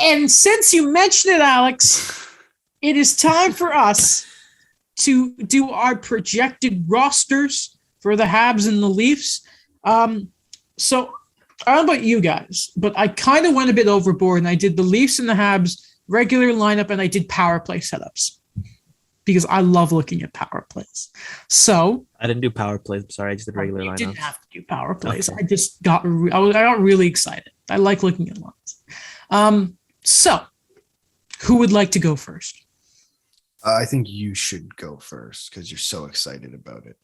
And since you mentioned it, Alex, it is time for us to do our projected rosters for the Habs and the Leafs. So I don't know about you guys, but I kind of went a bit overboard and I did the Leafs and the Habs regular lineup and I did power play setups because I love looking at power plays. So I didn't do power plays. I'm sorry, I just did regular lineups. Didn't have to do power plays. Okay. I got really excited. I like looking at lines. So who would like to go first? I think you should go first because you're so excited about it.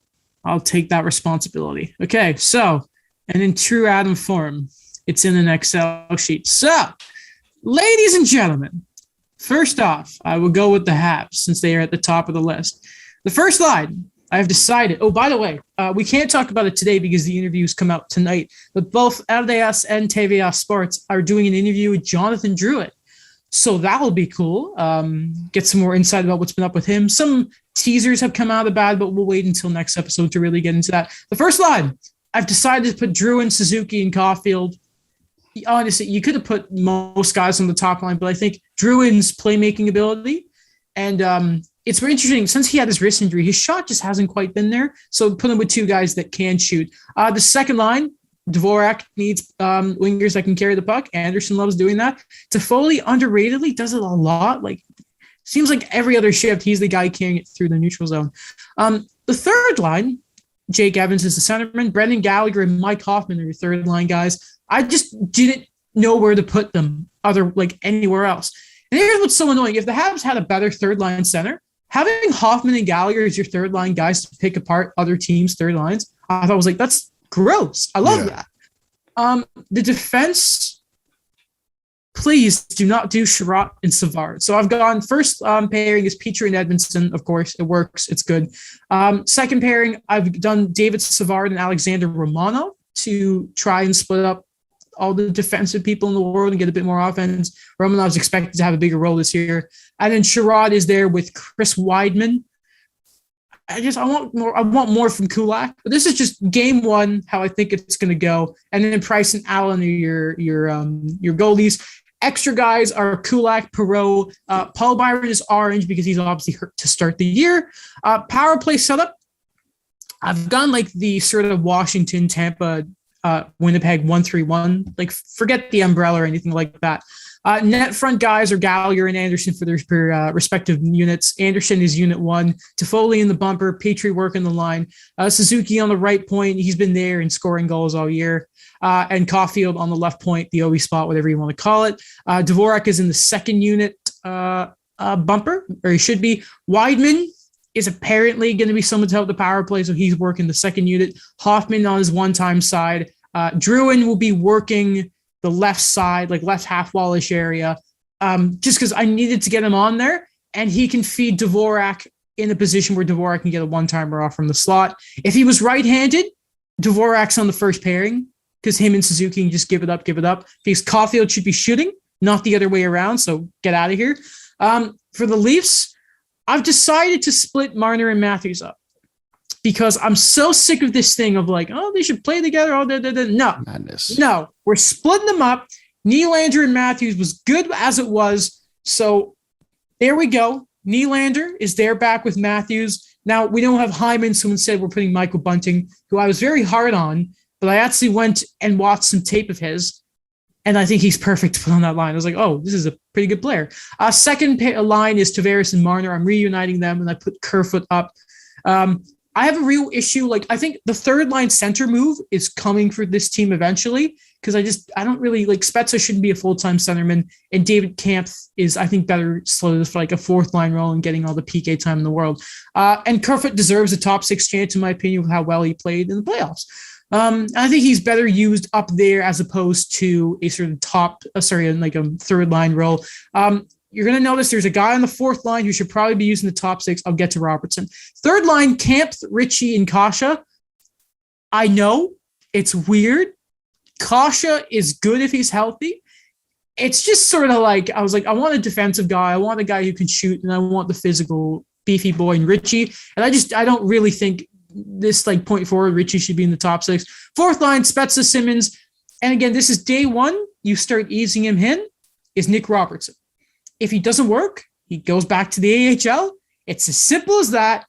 I'll take that responsibility. Okay, so, and in true Adam form, it's in an Excel sheet. So, ladies and gentlemen, first off, I will go with the Habs since they are at the top of the list. The first line, I have decided. Oh, by the way, we can't talk about it today because the interviews come out tonight. But both RDS and TVA Sports are doing an interview with Jonathan Druitt. So that will be cool. Get some more insight about what's been up with him. Some teasers have come out of the bag, but we'll wait until next episode to really get into that. The first line, I've decided to put Drouin, Suzuki, and Caulfield. Honestly, you could have put most guys on the top line, but I think Drouin's playmaking ability and it's very interesting. Since he had his wrist injury, his shot just hasn't quite been there. So put him with two guys that can shoot. The second line, Dvorak needs wingers that can carry the puck. Anderson loves doing that. Toffoli underratedly does it a lot. Like, seems like every other shift, he's the guy carrying it through the neutral zone. The third line, Jake Evans is the centerman. Brendan Gallagher and Mike Hoffman are your third line guys. I just didn't know where to put them anywhere else. And here's what's so annoying. If the Habs had a better third line center, having Hoffman and Gallagher as your third line guys to pick apart other teams' third lines, I thought was like, that's gross. I love that. The defense, please do not do Sherratt and Savard. So I've gone first pairing is Petrie and Edmondson. Of course, it works. It's good. Second pairing, I've done David Savard and Alexander Romanov to try and split up all the defensive people in the world and get a bit more offense. Romanov's expected to have a bigger role this year. And then Sherratt is there with Chris Weidman. I want more from Kulak. But this is just game one, how I think it's going to go. And then Price and Allen are your goalies. Extra guys are Kulak, Perreault. Paul Byron is orange because he's obviously hurt to start the year. Power play setup. I've gone like the sort of Washington, Tampa, Winnipeg 1-3-1. Like, forget the umbrella or anything like that. Net front guys are Gallagher and Anderson for their respective units. Anderson is unit 1. Toffoli in the bumper. Petrie working the line. Suzuki on the right point. He's been there and scoring goals all year. And Caulfield on the left point, the OE spot, whatever you want to call it. Dvorak is in the second unit bumper, or he should be. Weidman is apparently going to be someone to help the power play, so he's working the second unit. Hoffman on his one-time side. Drouin will be working the left side, like left half wallish area, just because I needed to get him on there, and he can feed Dvorak in a position where Dvorak can get a one-timer off from the slot. If he was right-handed, Dvorak's on the first pairing because him and Suzuki can just give it up. Because Caulfield should be shooting, not the other way around, so get out of here. For the Leafs, I've decided to split Marner and Matthews up because I'm so sick of this thing of like, oh, they should play together. Oh, no. Madness. No, we're splitting them up. Nylander and Matthews was good as it was. So there we go. Nylander is there back with Matthews. Now, we don't have Hyman, so instead we're putting Michael Bunting, who I was very hard on, but I actually went and watched some tape of his, and I think he's perfect to put on that line. I was like, oh, this is a pretty good player. Second line is Tavares and Marner. I'm reuniting them, and I put Kerfoot up. I have a real issue. Like, I think the third line center move is coming for this team eventually because I don't really like Spezza shouldn't be a full-time centerman, and David Kampf is, I think, better slated for like a fourth line role and getting all the PK time in the world. And Kerfoot deserves a top 6 chance, in my opinion, with how well he played in the playoffs. I think he's better used up there as opposed to a sort of like a third line role. You're going to notice there's a guy on the fourth line who should probably be using the top 6. I'll get to Robertson. Third line, Kampf, Ritchie, and Kasha. I know it's weird. Kasha is good if he's healthy. It's just sort of like, I was like, I want a defensive guy. I want a guy who can shoot, and I want the physical beefy boy in Ritchie. And I don't really think this like point forward, Ritchie should be in the top 6. Fourth line, Spezza, Simmons. And again, this is day one. You start easing him in. is Nick Robertson. If he doesn't work, he goes back to the AHL. It's as simple as that.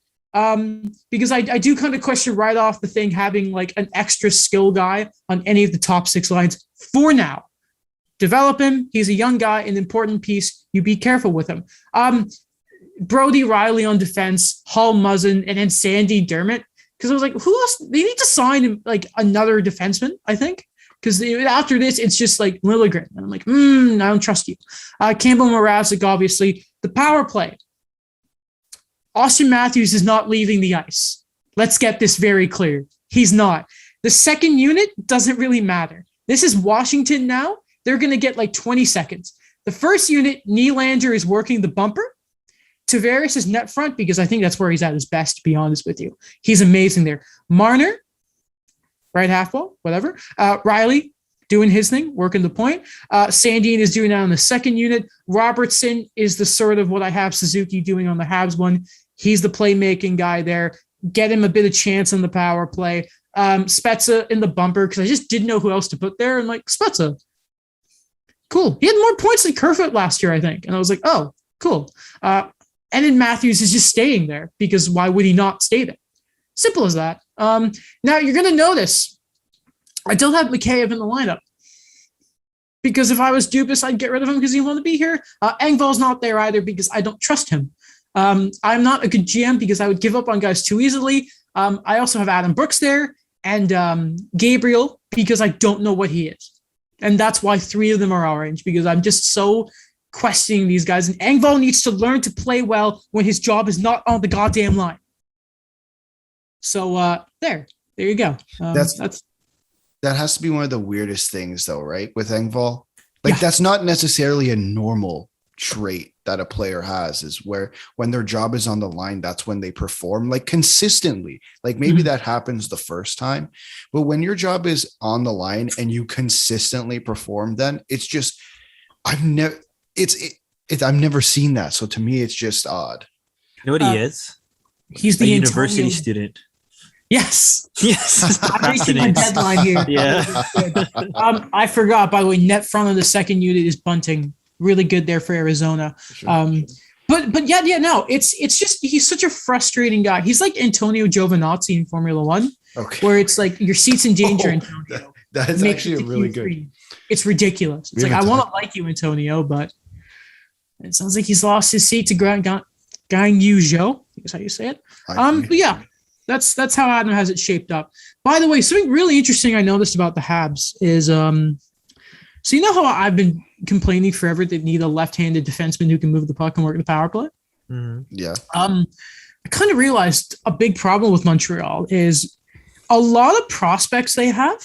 Because I do kind of question right off the thing having like an extra skill guy on any of the top 6 lines for now. Develop him. He's a young guy, an important piece. You be careful with him. Brody Riley on defense, Hall Muzzin, and then Sandy Dermott. Because I was like, who else? They need to sign like another defenseman, I think. Because after this, it's just like Liljegren. And I'm like, I don't trust you. Campbell Mrazek, obviously. The power play. Austin Matthews is not leaving the ice. Let's get this very clear. He's not. The second unit doesn't really matter. This is Washington now. They're going to get like 20 seconds. The first unit, Nylander is working the bumper. Tavares is net front because I think that's where he's at his best, to be honest with you. He's amazing there. Marner, right half wall, whatever. Riley doing his thing, working the point. Sandin is doing that on the second unit. Robertson is the sort of what I have Suzuki doing on the Habs one. He's the playmaking guy there. Get him a bit of chance on the power play. Spezza in the bumper because I just didn't know who else to put there. And like, Spezza, cool. He had more points than Kerfoot last year, I think. And I was like, oh, cool. And then Matthews is just staying there because why would he not stay there? Simple as that. Now you're going to notice I don't have Mikheyev in the lineup because if I was Dubas, I'd get rid of him because he wanted to be here. Engvall's not there either because I don't trust him. I'm not a good GM because I would give up on guys too easily. I also have Adam Brooks there and Gabriel because I don't know what he is. And that's why 3 of them are orange because I'm just so questioning these guys. And Engvall needs to learn to play well when his job is not on the goddamn line. So there you go. That has to be one of the weirdest things though, right? With Engvall, like that's not necessarily a normal trait that a player has, is where when their job is on the line, that's when they perform like consistently. Like maybe that happens the first time, but when your job is on the line and you consistently perform, then it's just, I've never seen that. So to me, it's just odd. You know what he is? He's the university student. Yes. Yes. I'm reaching my deadline here. Yeah. I forgot, by the way, net front of the second unit is Bunting. Really good there for Arizona. Sure. But no, it's just, he's such a frustrating guy. He's like Antonio Giovinazzi in Formula One, where it's like your seat's in danger, Antonio. That is actually a really good. It's ridiculous. It's like, I want to like you, Antonio, but it sounds like he's lost his seat to Gang Yu Zhou. That's how you say it. But yeah, that's how Adam has it shaped up. By the way, something really interesting I noticed about the Habs is, so you know how I've been complaining forever they need a left-handed defenseman who can move the puck and work the power play? Mm-hmm. Yeah. I kind of realized a big problem with Montreal is a lot of prospects they have,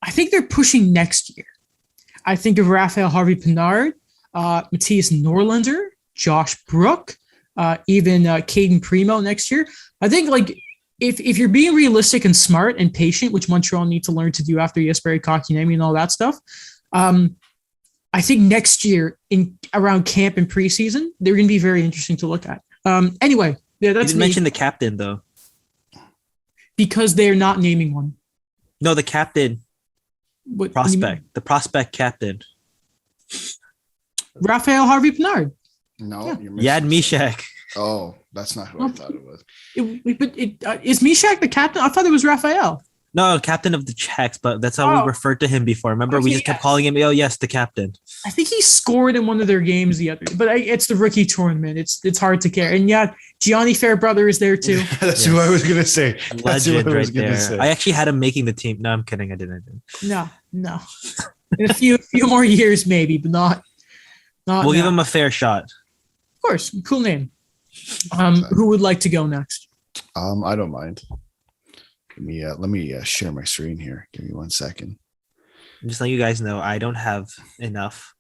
I think they're pushing next year. I think of Raphael Harvey-Pinard, Matthias Norlinder, Josh Brook, even Caden Primo next year. I think like if you're being realistic and smart and patient, which Montreal need to learn to do after Jesperi Kotkaniemi and all that stuff, I think next year in around camp and preseason, they're going to be very interesting to look at. Anyway, yeah, that's you didn't mention the captain though, because they're not naming one. No, the captain. What prospect, the prospect captain. Raphael Harvey-Pinard. No, yeah. you're Yad Mishak. Oh, that's not who I thought it was. Is Mishak the captain? I thought it was Raphael. No, captain of the Czechs, but that's how we referred to him before. Remember, we just kept calling him, yes, the captain. I think he scored in one of their games the other day, but it's the rookie tournament. It's hard to care. And yeah, Gianni Fairbrother is there too. That's who I was going to say. Legend right there. I actually had him making the team. No, I'm kidding. I didn't. No. In a few more years, maybe, but not. We'll give him a fair shot. Of course. Cool name. Who would like to go next? I don't mind. Let me share my screen here. Give me 1 second. Just let you guys know, I don't have enough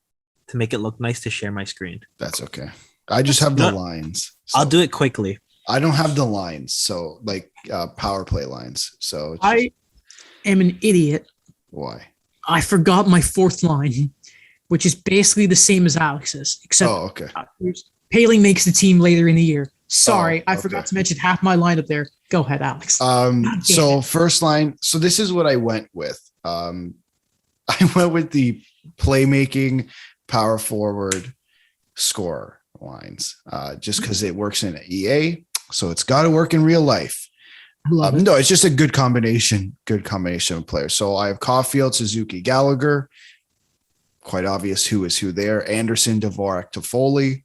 to make it look nice to share my screen. That's okay. I just have the lines. So I'll do it quickly. I don't have the lines, so like power play lines. So I am an idiot. Why? I forgot my fourth line, which is basically the same as Alex's, except Paling makes the team later in the year. Sorry, I forgot to mention half my lineup there. Go ahead, Alex. So first line. So this is what I went with. I went with the playmaking, power forward, scorer lines. Just because it works in EA, so it's got to work in real life. I love it. No, it's just a good combination of players. So I have Caulfield, Suzuki, Gallagher. Quite obvious who is who there. Anderson, Dvorak, Toffoli,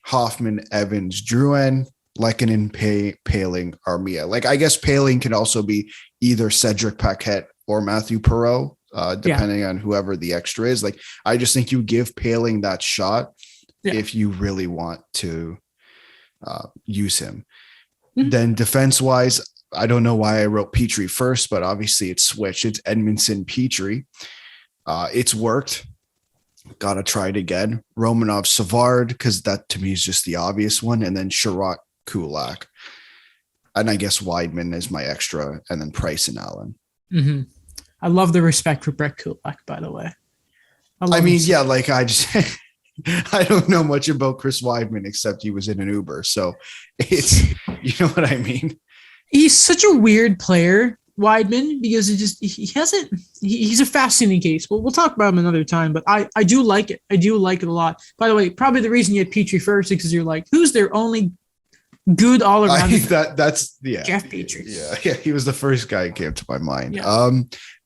Hoffman, Evans, Drouin, Lehkonen, Paling, Armia. Like, I guess Paling can also be either Cedric Paquette or Matthew Perreault, depending on whoever the extra is. Like, I just think you give Paling that shot if you really want to use him. Mm-hmm. Then defense-wise, I don't know why I wrote Petrie first, but obviously it's switched. It's Edmondson, Petrie. It's worked. Got to try it again. Romanov, Savard, because that to me is just the obvious one. And then Sherratt, Kulak. And I guess Weidman is my extra. And then Price and Allen. Mm-hmm. I love the respect for Brett Kulak, by the way. I mean, yeah, like I just, I don't know much about Chris Weidman except he was in an Uber. So it's, you know what I mean? He's such a weird player, Weidman, because he's a fascinating case. Well, we'll talk about him another time, but I do like it. I do like it a lot. By the way, probably the reason you had Petrie first is because you're like, who's their only good all around? That's Jeff Petrie. Yeah. He was the first guy who came to my mind. Yeah.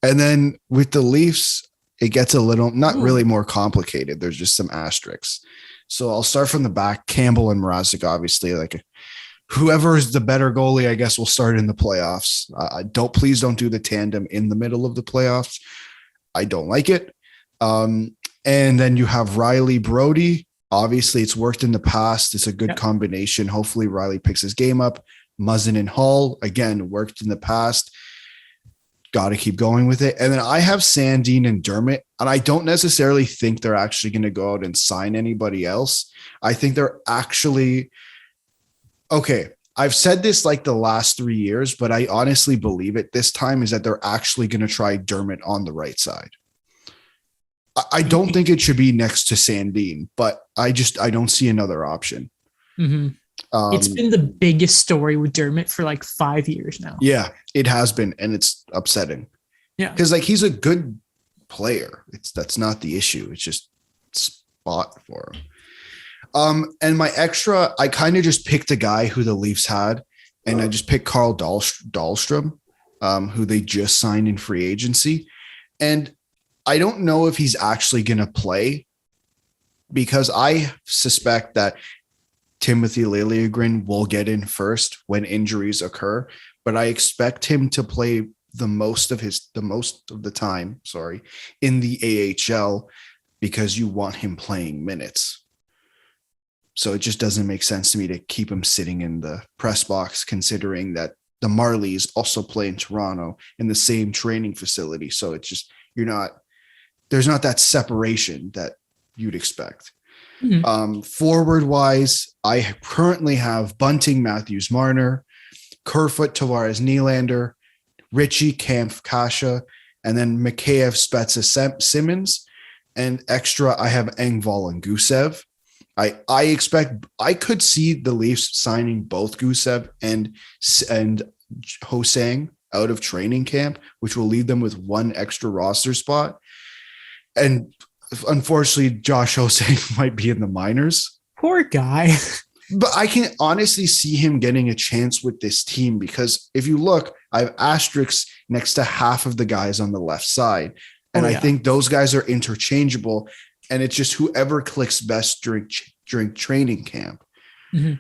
And then with the Leafs, it gets a little, not really more complicated. There's just some asterisks. So I'll start from the back. Campbell and Mrazek, obviously, like whoever is the better goalie, I guess, will start in the playoffs. Please don't do the tandem in the middle of the playoffs. I don't like it. And then you have Riley, Brody. Obviously, it's worked in the past. It's a good combination. Hopefully, Riley picks his game up. Muzzin and Hall, again, worked in the past. Got to keep going with it. And then I have Sandin and Dermott, and I don't necessarily think they're actually going to go out and sign anybody else. I think they're actually okay. I've said this like the last 3 years, but I honestly believe it this time is that they're actually going to try Dermott on the right side. I don't think it should be next to Sandin, but I don't see another option. Mm-hmm. It's been the biggest story with Dermott for like 5 years now. Yeah, it has been, and it's upsetting. Yeah, because like he's a good player. That's not the issue. It's just spot for him. And my extra, I kind of just picked a guy who the Leafs had, and I just picked Carl Dahlstrom, who they just signed in free agency, and I don't know if he's actually going to play because I suspect that Timothy Liljegren will get in first when injuries occur, but I expect him to play the most of the time, in the AHL because you want him playing minutes. So it just doesn't make sense to me to keep him sitting in the press box, considering that the Marlies also play in Toronto in the same training facility. So it's just, there's not that separation that you'd expect. Mm-hmm. Forward wise, I currently have Bunting, Matthews, Marner, Kerfoot, Tavares, Nylander, Ritchie, Kampf, Kasha, and then Mikheyev, Spezza, Simmons. And extra, I have Engvall and Gusev. I expect I could see the Leafs signing both Gusev and Ho-Sang out of training camp, which will leave them with one extra roster spot. And unfortunately, Josh Ho-Sang might be in the minors. Poor guy. But I can honestly see him getting a chance with this team because if you look, I have asterisks next to half of the guys on the left side. And I think those guys are interchangeable. And it's just whoever clicks best during training camp. Mm-hmm.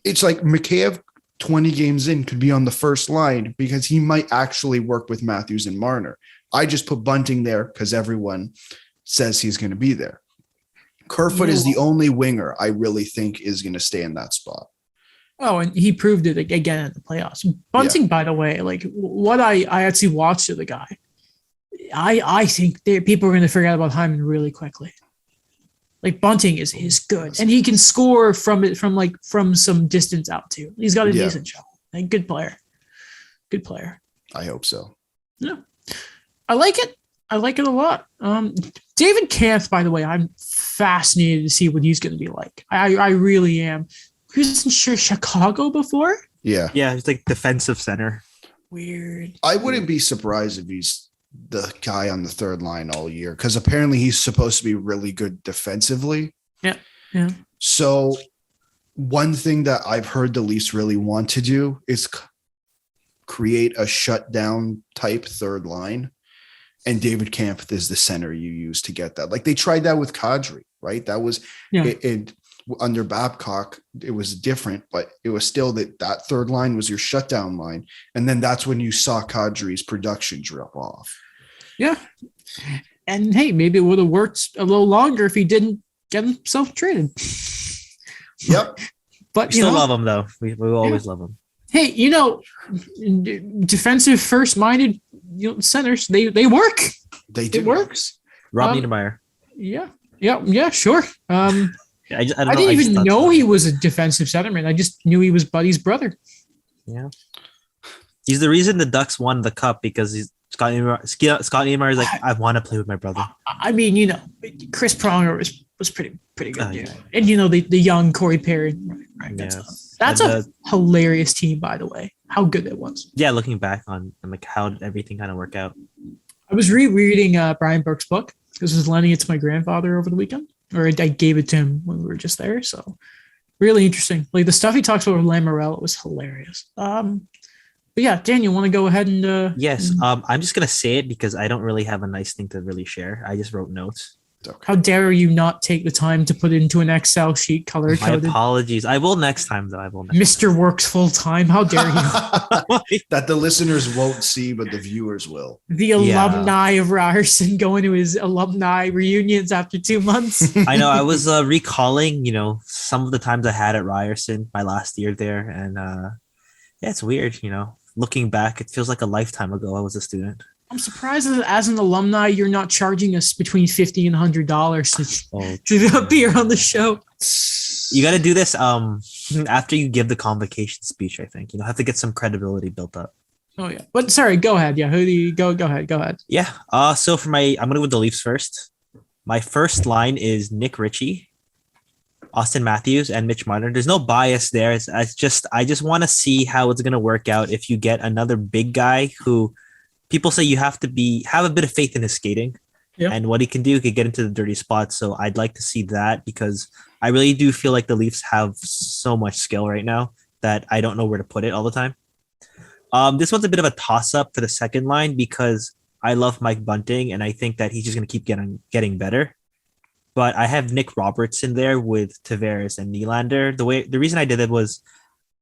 It's like Mikheyev 20 games in could be on the first line because he might actually work with Matthews and Marner. I just put Bunting there because everyone says he's going to be there. Kerfoot is the only winger I really think is going to stay in that spot. Oh, and he proved it again in the playoffs. Bunting, by the way, like what I actually watched of the guy, I think people are going to forget about Hyman really quickly. Like Bunting is good, and he can score from some distance out too. He's got a decent shot. Like, good player. I hope so. Yeah, I like it. I like it a lot. David Kampf, by the way, I'm fascinated to see what he's going to be like. I really am. He was in Chicago before? Yeah. Yeah, he's like defensive center. Weird. I wouldn't be surprised if he's the guy on the third line all year because apparently he's supposed to be really good defensively. Yeah. Yeah. So one thing that I've heard the Leafs really want to do is create a shutdown type third line. And David Kampf is the center you use to get that. Like they tried that with Kadri, right? That was it under Babcock. It was different, but it was still that third line was your shutdown line. And then that's when you saw Kadri's production drop off. Yeah. And hey, maybe it would have worked a little longer if he didn't get himself traded. Yep. But We still love him though. We will always love him. Hey, defensive first-minded centers, they work. They do. It works. Rob Niedermeyer. Yeah, sure. I I didn't even know he was a defensive centerman. I just knew he was Buddy's brother. Yeah. He's the reason the Ducks won the cup because Scott Niedermeyer is like, I want to play with my brother. I mean, Chris Pronger was pretty good. Yeah. And the young Corey Perry. Right. That's a hilarious team, by the way. How good it was. Yeah, looking back on like how everything kind of worked out. I was rereading Brian Burke's book. This was lending it to my grandfather over the weekend, or I gave it to him when we were just there. So really interesting. Like the stuff he talks about with Lamorello was hilarious. But yeah, Dan, you want to go ahead and yes. I'm just gonna say it because I don't really have a nice thing to really share. I just wrote notes. Okay. How dare you not take the time to put it into an Excel sheet color coded? My apologies. I will next time though. Mr. Works full time. How dare you? That the listeners won't see, but the viewers will. The alumni of Ryerson going to his alumni reunions after 2 months. I know. I was recalling, some of the times I had at Ryerson my last year there, and it's weird. Looking back, it feels like a lifetime ago I was a student. I'm surprised that as an alumni, you're not charging us between $50 and $100 to appear on the show. You got to do this after you give the convocation speech, I think. Have to get some credibility built up. Oh, yeah. But sorry, go ahead. Yeah, who do you go ahead. Yeah. So I'm going to go with the Leafs first. My first line is Nick Ritchie, Austin Matthews, and Mitch Marner. There's no bias there. I just want to see how it's going to work out if you get another big guy who people say you have a bit of faith in his skating and what he can do. He could get into the dirty spots. So I'd like to see that because I really do feel like the Leafs have so much skill right now that I don't know where to put it all the time. This one's a bit of a toss-up for the second line because I love Mike Bunting and I think that he's just going to keep getting better. But I have Nick Robertson there with Tavares and Nylander. The reason I did it was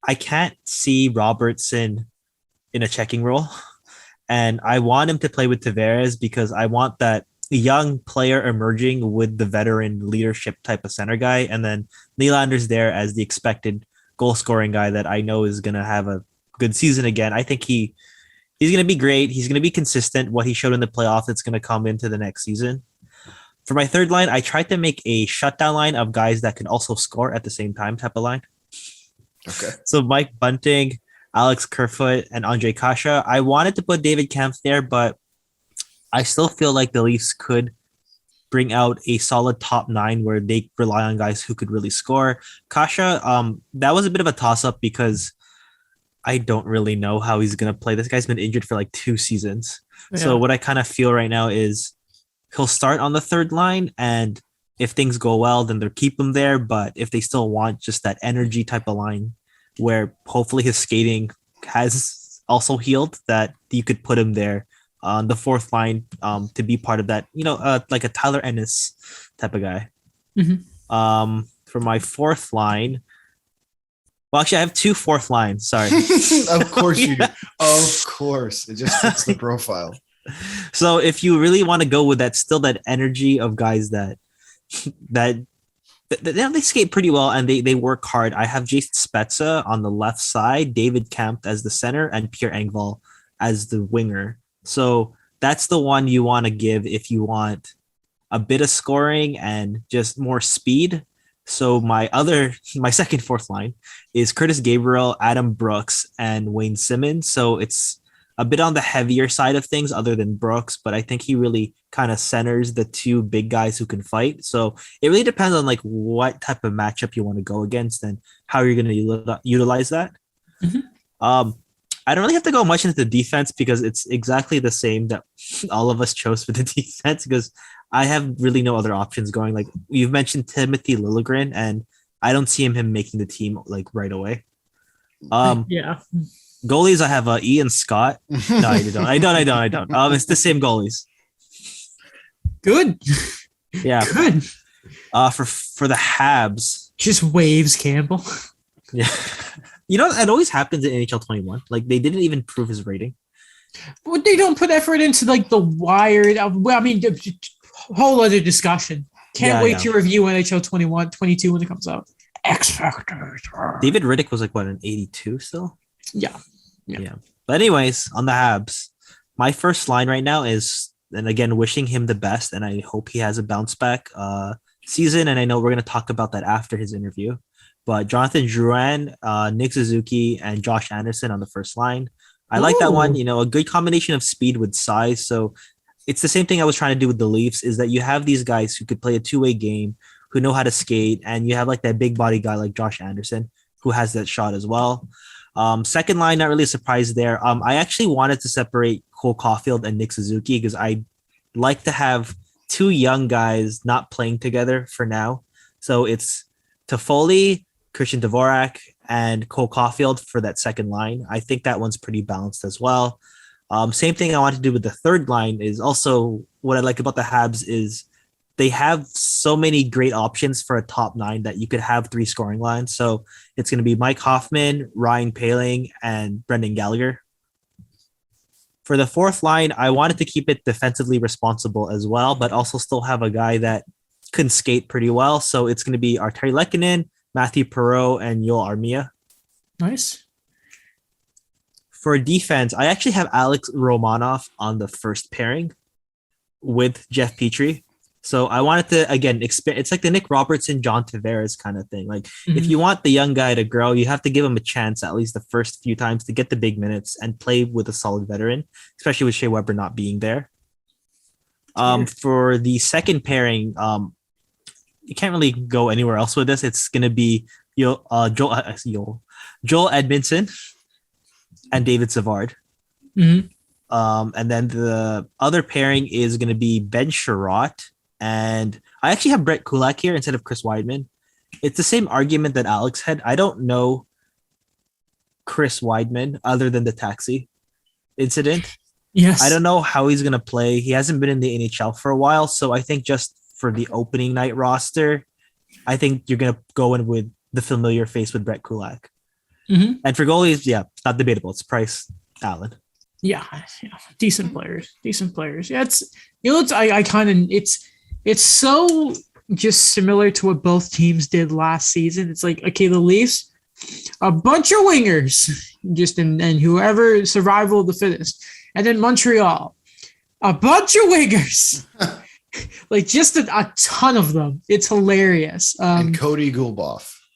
I can't see Robertson in a checking role. And I want him to play with Tavares because I want that young player emerging with the veteran leadership type of center guy. And then Nylander's there as the expected goal scoring guy that I know is going to have a good season again. I think he's going to be great. He's going to be consistent. What he showed in the playoffs, it's going to come into the next season. For my third line, I tried to make a shutdown line of guys that can also score at the same time type of line. Okay. So Mike Bunting, Alex Kerfoot, and Andre Kasha. I wanted to put David Kampf there, but I still feel like the Leafs could bring out a solid top 9 where they rely on guys who could really score. Kasha, that was a bit of a toss-up because I don't really know how he's going to play. This guy's been injured for like 2 seasons. Yeah. So what I kind of feel right now is he'll start on the third line, and if things go well, then they'll keep him there. But if they still want just that energy type of line, where hopefully his skating has also healed, that you could put him there on the fourth line to be part of that, like a Tyler Ennis type of guy. Mm-hmm. For my fourth line, well, actually, I have 2 fourth lines. Sorry. Of course you do. Of course. It just fits the profile. So if you really want to go with that, still that energy of guys that they skate pretty well and they work hard. I have Jason Spezza on the left side, David Kampf as the center, and Pierre Engvall as the winger. So that's the one you want to give if you want a bit of scoring and just more speed. So my second fourth line is Curtis Gabriel, Adam Brooks, and Wayne Simmons. So it's a bit on the heavier side of things other than Brooks, but I think he really kind of centers the 2 big guys who can fight. So it really depends on like what type of matchup you want to go against and how you're going to utilize that. Mm-hmm. I don't really have to go much into the defense because it's exactly the same that all of us chose for the defense because I have really no other options going. Like you've mentioned Timothy Liljegren, and I don't see him making the team like right away. Yeah. Goalies, I have Ian Scott. No, I don't. It's the same goalies. Good. Yeah. Good. For the Habs, Just waves Campbell. yeah. You know, it always happens in NHL 21. Like they didn't even prove his rating. Well, they don't put effort into like the wired. Well, I mean, whole other discussion. Can't wait to review NHL 21, 22 when it comes out. X Factors. David Riddick was like what, an 82 still? Yeah. But anyways, on the Habs, my first line right now is, and again, wishing him the best, and I hope he has a bounce back season. And I know we're going to talk about that after his interview. But Jonathan Drouin, Nick Suzuki, and Josh Anderson on the first line. I like that one. You know, a good combination of speed with size. So it's the same thing I was trying to do with the Leafs, is that you have these guys who could play a two-way game, who know how to skate, and you have like that big body guy like Josh Anderson, who has that shot as well. Second line, not really a surprise there. I actually wanted to separate Cole Caulfield and Nick Suzuki because I like to have two young guys not playing together for now. So it's Toffoli, Christian Dvorak, and Cole Caulfield for that second line. I think that one's pretty balanced as well. Same thing I want to do with the third line is also what I like about the Habs is they have so many great options for a top nine that you could have three scoring lines. So it's going to be Mike Hoffman, Ryan Poehling, and Brendan Gallagher. For the fourth line, I wanted to keep it defensively responsible as well, but also still have a guy that can skate pretty well. So it's going to be Arturi Lehkonen, Matthew Perreault, and Yoel Armia. Nice. For defense, I actually have Alex Romanov on the first pairing with Jeff Petrie. So I wanted to, again, it's like the Nick Robertson, John Tavares kind of thing. Like if you want the young guy to grow, you have to give him a chance at least the first few times to get the big minutes and play with a solid veteran, especially with Shea Weber not being there. For the second pairing, you can't really go anywhere else with this. It's going to be Joel Edmondson and David Savard. And then the other pairing is going to be Ben Sherratt. And I actually have Brett Kulak here instead of Chris Weidman. It's the same argument that Alex had. I don't know Chris Weidman other than the taxi incident. Yes. I don't know how he's going to play. He hasn't been in the NHL for a while. So I think just for the opening night roster, I think you're going to go in with the familiar face with Brett Kulak. And for goalies, yeah, it's not debatable. It's Price, Allen. Yeah. Decent players. Yeah, it's so just similar to what both teams did last season. It's like, okay, the Leafs, a bunch of wingers, and whoever survival of the fittest. And then Montreal, a bunch of wingers. Like just a ton of them. It's hilarious. And Cody Gulboff.